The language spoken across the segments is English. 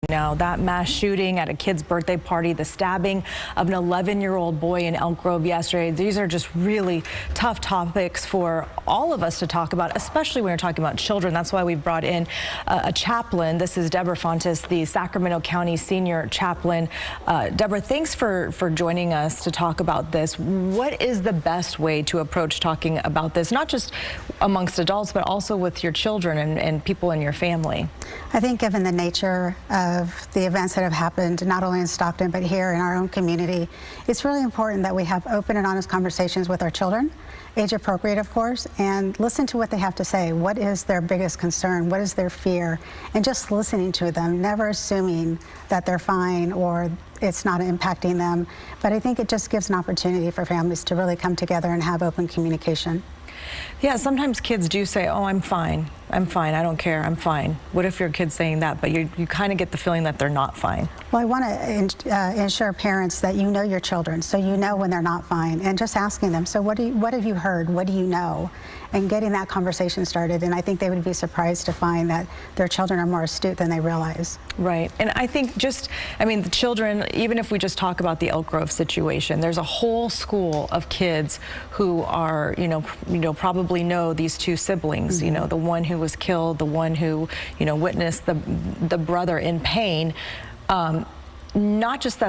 Now, that mass shooting at a kid's birthday party, the stabbing of an 11-year-old boy in Elk Grove yesterday, these are just really tough topics for all of us to talk about, especially when we're talking about children. That's why we've brought in a chaplain. This is Deborah Fontes, the Sacramento County Senior Chaplain. Deborah, thanks for joining us to talk about this. What is the best way to approach talking about this, not just amongst adults, but also with your children and people in your family? I think given the nature of the events that have happened, not only in Stockton, but here in our own community, it's really important that we have open and honest conversations with our children, age appropriate, of course, and listen to what they have to say. What is their biggest concern? What is their fear? And just listening to them, never assuming that they're fine or it's not impacting them. But I think it just gives an opportunity for families to really come together and have open communication. Yeah, sometimes kids do say, oh, I'm fine, I don't care, I'm fine. What if your kid's saying that, but you kind of get the feeling that they're not fine? Well, I want to ensure parents that you know your children, so you know when they're not fine, and just asking them, so what have you heard, what do you know? And getting that conversation started, and I think they would be surprised to find that their children are more astute than they realize. Right, and I think the children, even if we just talk about the Elk Grove situation, there's a whole school of kids who are, probably know these two siblings, Mm-hmm. The one who was killed, the one who, witnessed the brother in pain. That's not just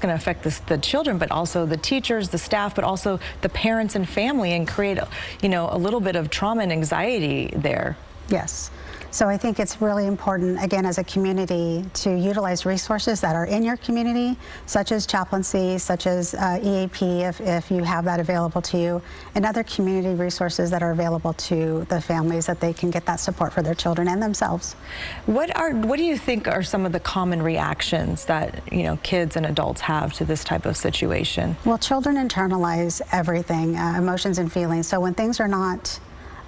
going to affect the children, but also the teachers, the staff, but also the parents and family, and create, a little bit of trauma and anxiety there. Yes. So I think it's really important, again, as a community, to utilize resources that are in your community, such as chaplaincy, such as EAP, if you have that available to you, and other community resources that are available to the families, that they can get that support for their children and themselves. What do you think are some of the common reactions that, kids and adults have to this type of situation? Well, children internalize everything, emotions and feelings. So when things are not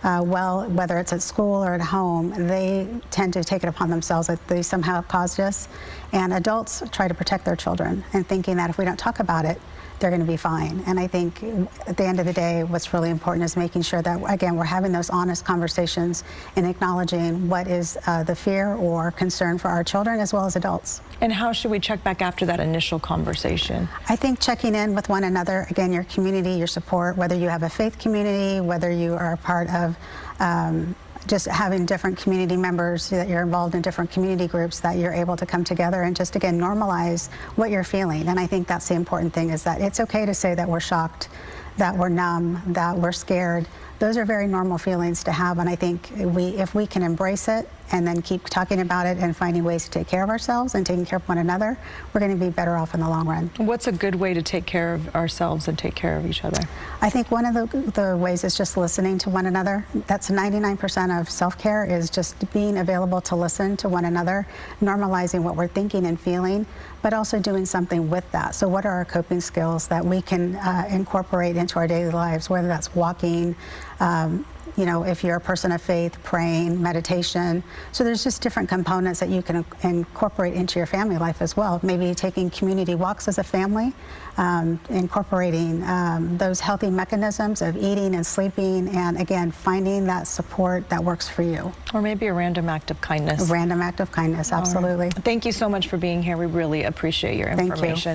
well, whether it's at school or at home, they tend to take it upon themselves that they somehow have caused us. And adults try to protect their children and thinking that if we don't talk about it, they're going to be fine. And I think at the end of the day, what's really important is making sure that, again, we're having those honest conversations and acknowledging what is the fear or concern for our children as well as adults. And how should we check back after that initial conversation? I think checking in with one another, again, your community, your support, whether you have a faith community, whether you are a part of just having different community members, that you're involved in different community groups, that you're able to come together and just, again, normalize what you're feeling. And I think that's the important thing, is that it's okay to say that we're shocked, that we're numb, that we're scared. Those are very normal feelings to have, and I think if we can embrace it and then keep talking about it and finding ways to take care of ourselves and taking care of one another, we're going to be better off in the long run. What's a good way to take care of ourselves and take care of each other? I think one of the ways is just listening to one another. That's 99% of self-care, is just being available to listen to one another, normalizing what we're thinking and feeling, but also doing something with that. So what are our coping skills that we can incorporate into our daily lives, whether that's walking, if you're a person of faith, praying, meditation. So there's just different components that you can incorporate into your family life as well. Maybe taking community walks as a family, incorporating those healthy mechanisms of eating and sleeping, and again, finding that support that works for you. Or maybe a random act of kindness. A random act of kindness, absolutely. Right. Thank you so much for being here. We really appreciate your information. Thank you.